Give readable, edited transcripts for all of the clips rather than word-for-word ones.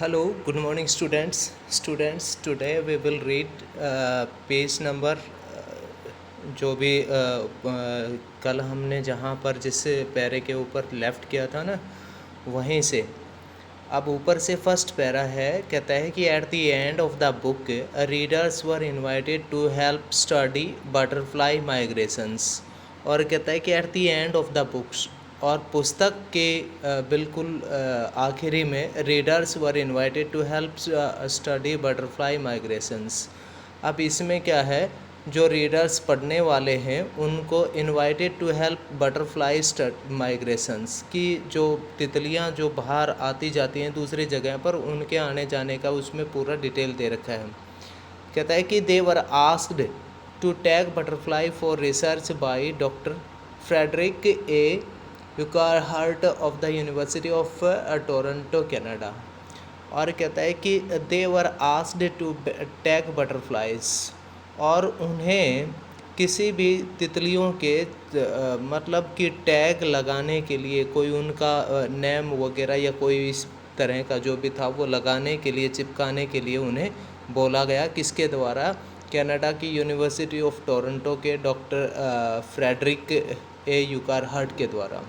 Hello, good morning, students. Students, today we will read page number जो भी कल हमने जहाँ पर जिस पैरे के ऊपर लेफ्ट किया था ना, वहीं से अब ऊपर से फर्स्ट पैरा है। कहता है कि at the end of the book readers were invited to help study butterfly migrations. और कहता है कि at the end of the book, और पुस्तक के बिल्कुल आखिरी में readers were invited to help study butterfly migrations. अब इसमें क्या है, जो रीडर्स पढ़ने वाले हैं उनको invited to help butterfly migrations की, जो तितलियां जो बाहर आती जाती हैं दूसरी जगह पर, उनके आने जाने का उसमें पूरा डिटेल दे रखा है। कहता है कि they were asked to tag butterfly for research by doctor Frederick A Urquhart of the University of Toronto Canada. और कहता है कि they were asked to tag butterflies, और उन्हें किसी भी तितलियों के मतलब कि टैग लगाने के लिए, कोई उनका नेम वगैरह या कोई इस तरह का जो भी था वो लगाने के लिए, चिपकाने के लिए उन्हें बोला गया। किसके द्वारा? कनाडा की यूनिवर्सिटी ऑफ टोरंटो के डॉक्टर फ्रेडरिक ए यूकारहार्ट के द्वारा।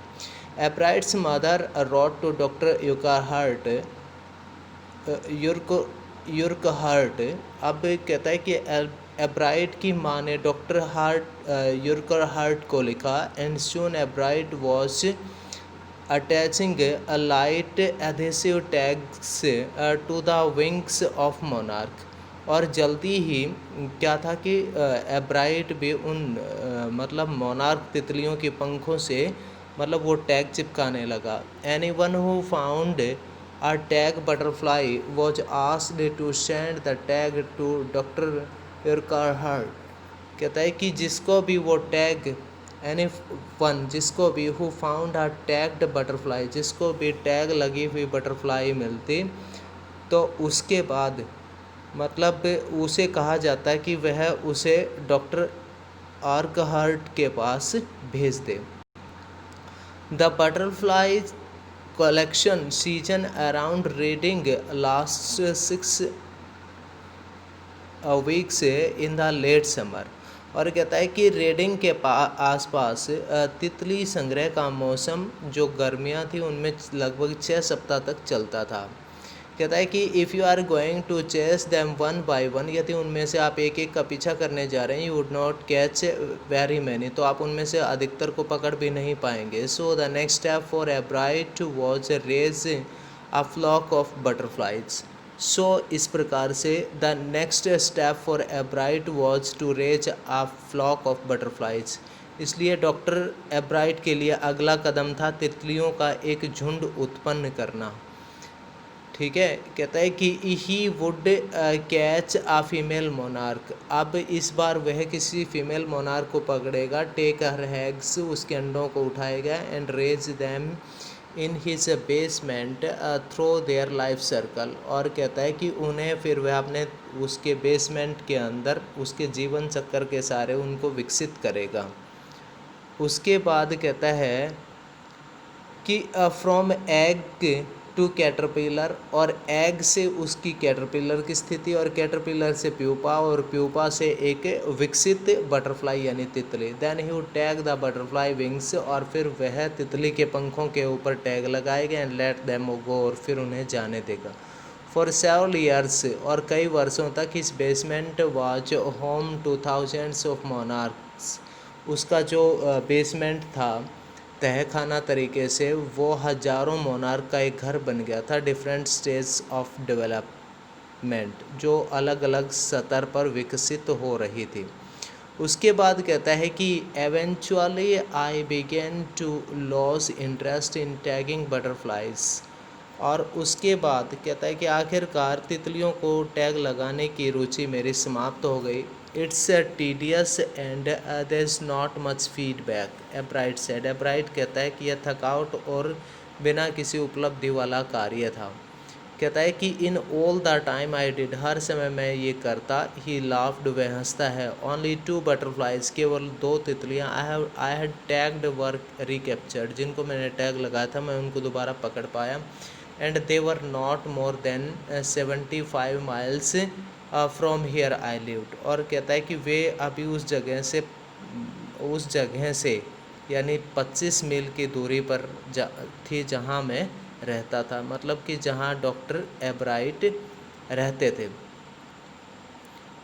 Ebright's mother road to doctor यूकारहार्ट यूरकहार्ट। अब कहता है कि एब्राइट की माँ ने डॉक्टर यूरकहार्ट को लिखा, and soon Ebright was attaching a light adhesive tags to the wings of monarch. और जल्दी ही क्या था कि एब्राइट भी उन मतलब मोनार्क तितलियों के पंखों से मतलब वो टैग चिपकाने लगा। Anyone who found a tag butterfly was asked to send the tag to Dr. Urquhart। कहता है कि जिसको भी वो टैग, एनी वन, जिसको भी who found a tagged butterfly, जिसको भी टैग लगी हुई बटरफ्लाई मिलती, तो उसके बाद मतलब उसे कहा जाता है कि वह उसे डॉक्टर आर्कहार्ट के पास भेज दे। The butterfly collection season around reading lasts 6 weeks in the late summer। और कहता है कि रीडिंग के आसपास तितली संग्रह का मौसम जो गर्मियाँ थी उनमें लगभग 6 सप्ताह तक चलता था। कहता है कि if you are going to chase them one by one, यदि उनमें से आप एक एक का पीछा करने जा रहे हैं, you would not catch very many, तो आप उनमें से अधिकतर को पकड़ भी नहीं पाएंगे। So the next step for Ebright was raise a flock of butterflies. So इस प्रकार से the next step for Ebright was to raise a flock of butterflies. इसलिए डॉक्टर एब्राइट के लिए अगला कदम था तितलियों का एक झुंड उत्पन्न करना। ठीक है। कहता है कि he would catch a female monarch. अब इस बार वह किसी फीमेल मोनार्क को पकड़ेगा, टेक हर हैग्स, उसके अंडों को उठाएगा, and raise them in his basement through their life circle. और कहता है कि उन्हें फिर वह अपने उसके बेसमेंट के अंदर उसके जीवन चक्कर के सारे उनको विकसित करेगा। उसके बाद कहता है कि फ्रॉम एग टू कैटरपिलर, और एग से उसकी कैटरपिलर की स्थिति, और कैटरपिलर से प्यूपा, और प्यूपा से एक विकसित बटरफ्लाई यानी तितली। Then he would tag the butterfly wings, और फिर वह तितली के पंखों के ऊपर टैग लगाएगा, एंड लेट देम गो, और फिर उन्हें जाने देगा। फॉर सेवरल ईयर्स, और कई वर्षों तक इस basement was home two thousands of monarchs. उसका जो बेसमेंट था तहखाना तरीके से, वो हजारों मोनार्क का एक घर बन गया था। डिफरेंट स्टेज ऑफ डेवलपमेंट, जो अलग अलग स्तर पर विकसित हो रही थी। उसके बाद कहता है कि eventually I began to lose interest in tagging butterflies. और उसके बाद कहता है कि आखिरकार तितलियों को टैग लगाने की रुचि मेरी समाप्त हो गई। It's tedious and there is not much feedback, Ebright said. Ebright कहता है कि यह थकावट और बिना किसी उपलब्धि वाला कार्य था। कहता है कि in all the time I did, हर समय मैं ये करता। ही लाफ्ड, वह हंसता है। ओनली 2 बटरफ्लाइज, केवल 2 तितलियाँ। I had tagged were recaptured, जिनको मैंने टैग लगाया था मैं उनको दोबारा पकड़ पाया। And they were not more than 75 miles from here I lived. और कहता है कि वे अभी उस जगह से यानी 25 मील की दूरी पर थी जहाँ मैं रहता था, मतलब कि जहाँ डॉक्टर एब्राइट रहते थे।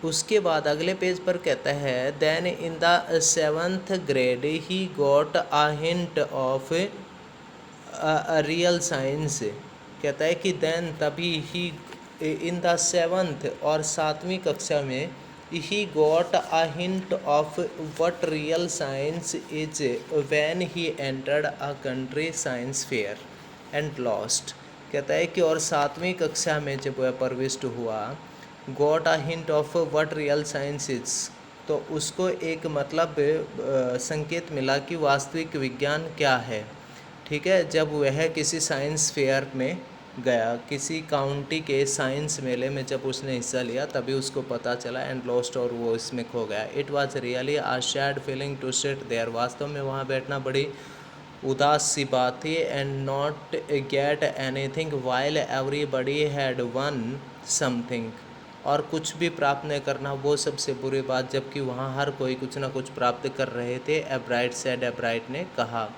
उसके बाद अगले पेज पर कहता है then in the 7th grade he got a hint of real science. कहता है कि देन तभी ही इन द 7th और 7वीं कक्षा में ही got a hint of what real science is when he entered a country science fair and lost. कहता है कि और 7वीं कक्षा में जब वह प्रविष्ट हुआ, got a hint of what real science is, तो उसको एक मतलब संकेत मिला कि वास्तविक विज्ञान क्या है। ठीक है, जब वह किसी साइंस फेयर में गया, किसी काउंटी के साइंस मेले में जब उसने हिस्सा लिया, तभी उसको पता चला एंड लॉस्ट, और वो इसमें खो गया। It was really a sad feeling to sit there. वास्तव में वहाँ बैठना बड़ी उदास सी बात थी। And not get anything while everybody had won something. और कुछ भी प्राप्त नहीं करना, वो सबसे बुरी बात, जबकि वहाँ हर कोई कुछ ना कुछ प्राप्त कर रहे थे। एब्राइट सेड, एब्राइट ने कहा।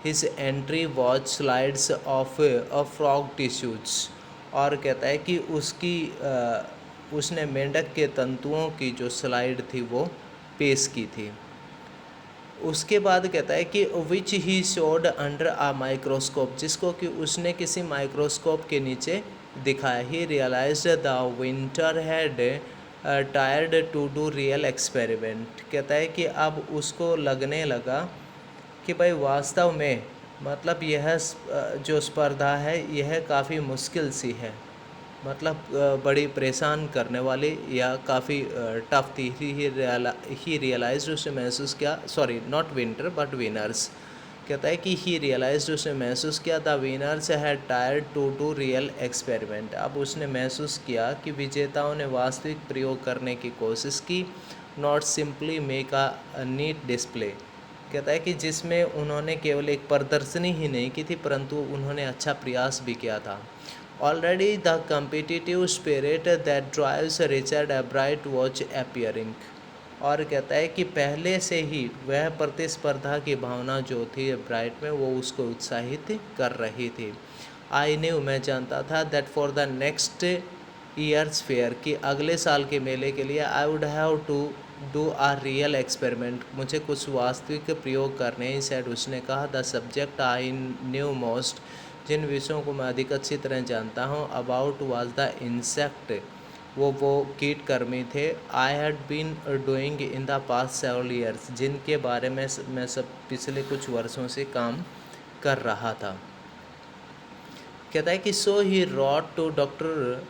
His entry was slides of a frog tissues. और कहता है कि उसने मेंढक के तंतुओं की जो स्लाइड थी वो पेश की थी। उसके बाद कहता है कि which he showed under a microscope, जिसको कि उसने किसी माइक्रोस्कोप के नीचे दिखाया। He realized the winter had tired to do real experiment. कहता है कि अब उसको लगने लगा कि भाई वास्तव में मतलब यह जो स्पर्धा है यह काफ़ी मुश्किल सी है, मतलब बड़ी परेशान करने वाली या काफ़ी टफ थी। ही रियलाइज्ड, उसने महसूस किया, sorry not winter but winners. कहता है कि ही रियलाइज्ड, उसने महसूस किया the winners had tired to do real experiment. अब उसने महसूस किया कि विजेताओं ने वास्तविक प्रयोग करने की कोशिश की, not simply make a neat display. कहता है कि जिसमें उन्होंने केवल एक प्रदर्शनी ही नहीं की थी, परंतु उन्होंने अच्छा प्रयास भी किया था। Already the competitive spirit that drives Richard Ebright was appearing। और कहता है कि पहले से ही वह प्रतिस्पर्धा की भावना जो थी एब्राइट में, वो उसको उत्साहित कर रही थी। आई न्यू, मैं जानता था, that for the next year's fair, कि अगले साल के मेले के लिए I would have to do a real experiment, मुझे कुछ वास्तविक प्रयोग करने ही सेड, उसने कहा। The subject I knew most, जिन विषयों को मैं अधिक अच्छी तरह जानता हूँ, अबाउट वाज द इंसेक्ट, वो कीटकर्मी थे। I had been doing in the past several years, जिनके बारे में मैं सब पिछले कुछ वर्षों से काम कर रहा था। कहता है कि so he wrote to doctor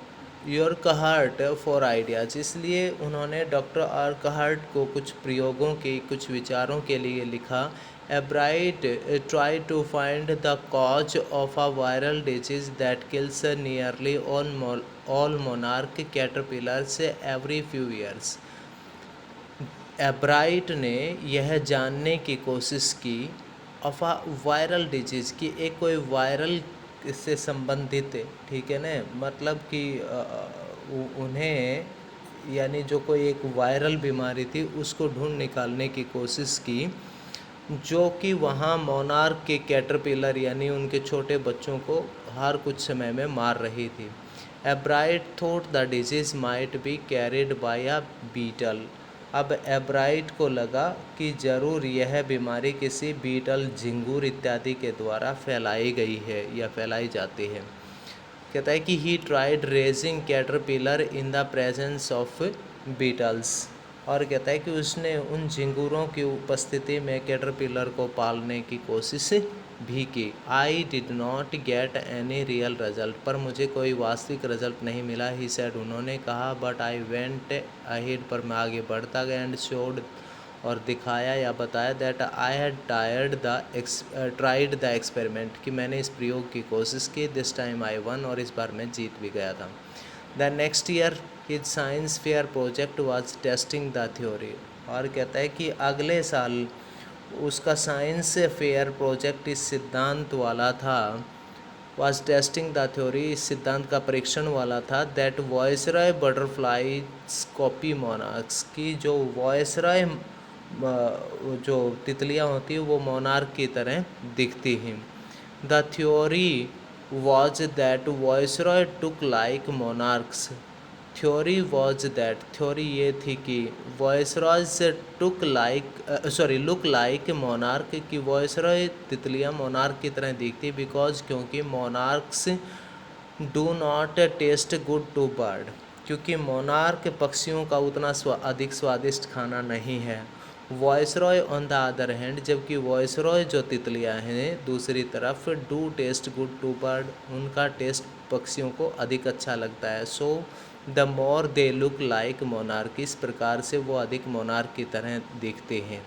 Urquhart for ideas, इसलिए उन्होंने डॉक्टर ऑरकहार्ट को कुछ प्रयोगों के, कुछ विचारों के लिए लिखा। Ebright try to find the cause of a viral disease that kills nearly all monarch caterpillars every few years. Ebright ने यह जानने की कोशिश की ऑफ अ वायरल डिजीज़, कि एक कोई वायरल इससे संबंधित, ठीक है ना, मतलब कि उन्हें यानी जो कोई एक वायरल बीमारी थी उसको ढूंढ निकालने की कोशिश की, जो कि वहाँ मोनार्क के कैटरपिलर यानी उनके छोटे बच्चों को हर कुछ समय में मार रही थी। Ebright thought the disease might be carried by a beetle. अब एब्राइट को लगा कि ज़रूर यह बीमारी किसी बीटल, झिंगूर इत्यादि के द्वारा फैलाई गई है या फैलाई जाती है। कहता है कि he tried raising caterpillar in the presence of beetles. और कहता है कि उसने उन झिंगूरों की उपस्थिति में कैटरपिलर को पालने की कोशिश भी की। I did not get any real result, पर मुझे कोई वास्तविक रिजल्ट नहीं मिला। ही सेड, उन्होंने कहा। बट आई वेंट अहेड, पर मैं आगे बढ़ता गया। एंड शोड, और दिखाया या बताया, that I had tried the experiment, कि मैंने इस प्रयोग की कोशिश की। दिस टाइम आई वन, और इस बार मैं जीत भी गया था। The next year his science fair project was testing the theory. और कहता है कि अगले साल उसका साइंस फेयर प्रोजेक्ट इस सिद्धांत वाला था was testing the theory, इस सिद्धांत का परीक्षण वाला था, that viceroy butterflies copy monarchs, की जो वायसराय जो तितलियाँ होती हैं वो मोनार्क की तरह दिखती हैं। The theory was that viceroy took like monarchs, theory ये थी कि viceroys took look like monarch, की वायसराय तितलियाँ मोनार्क की तरह दिखती, बिकॉज क्योंकि monarchs do not taste good to bird, क्योंकि मोनार्क पक्षियों का उतना अधिक स्वादिष्ट खाना नहीं है। Viceroy on the other hand, जबकि वायसरॉय जो तितलियां हैं दूसरी तरफ do taste good to bird, उनका टेस्ट पक्षियों को अधिक अच्छा लगता है। So the more they look like monarch, इस प्रकार से वो अधिक मोनार्क की तरह दिखते हैं।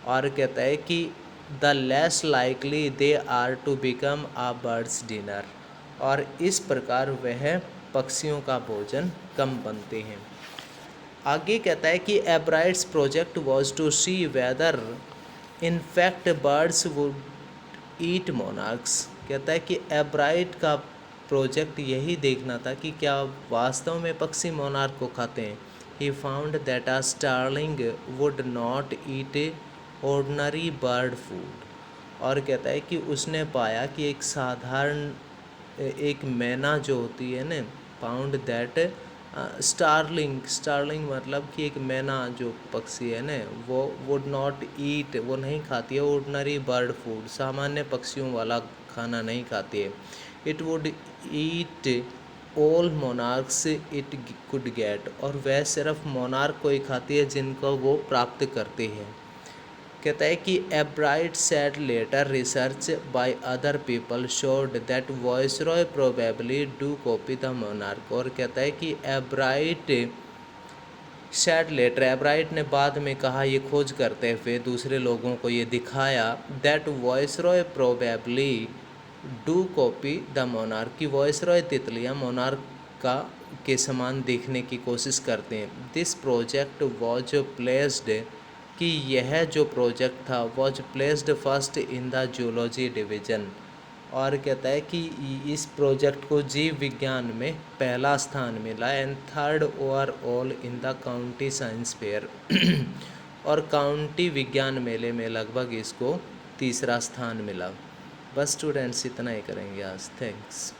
और कहता है कि the less likely they are to become a bird's dinner, और इस प्रकार वह पक्षियों का भोजन कम बनते हैं। आगे कहता है कि Ebright's project was to see whether in fact birds would eat monarchs, कहता है कि एब्राइट का प्रोजेक्ट यही देखना था कि क्या वास्तव में पक्षी मोनार्क को खाते हैं। He found that a starling would not eat ordinary bird food, और कहता है कि उसने पाया कि एक साधारण एक मैना जो होती है ना, फाउंड दैट स्टार्लिंग मतलब कि एक मैना जो पक्षी है ना, वो वुड नॉट ईट, वो नहीं खाती है ऑर्डनरी बर्ड फूड, सामान्य पक्षियों वाला खाना नहीं खाती है। It would eat all monarchs it could get, और वह सिर्फ मोनार्क को ही खाती है जिनको वो प्राप्त करती है। कहता है कि Ebright said later research by other people showed that viceroy probably do copy the monarch, और कहता है कि एब्राइट सेड लेटर, एब्राइट ने बाद में कहा, ये खोज करते हुए दूसरे लोगों को ये दिखाया, that viceroy probably do copy the monarch, की वायसरॉय तितलियाँ मोनार्क का के समान देखने की कोशिश करते हैं। दिस प्रोजेक्ट वॉज प्लेस्ड, कि यह जो प्रोजेक्ट था was placed first in the zoology division, और कहता है कि इस प्रोजेक्ट को जीव विज्ञान में पहला स्थान मिला, and third overall in the county science fair और काउंटी विज्ञान मेले में लगभग इसको तीसरा स्थान मिला। बस स्टूडेंट्स इतना ही करेंगे आज। थैंक्स।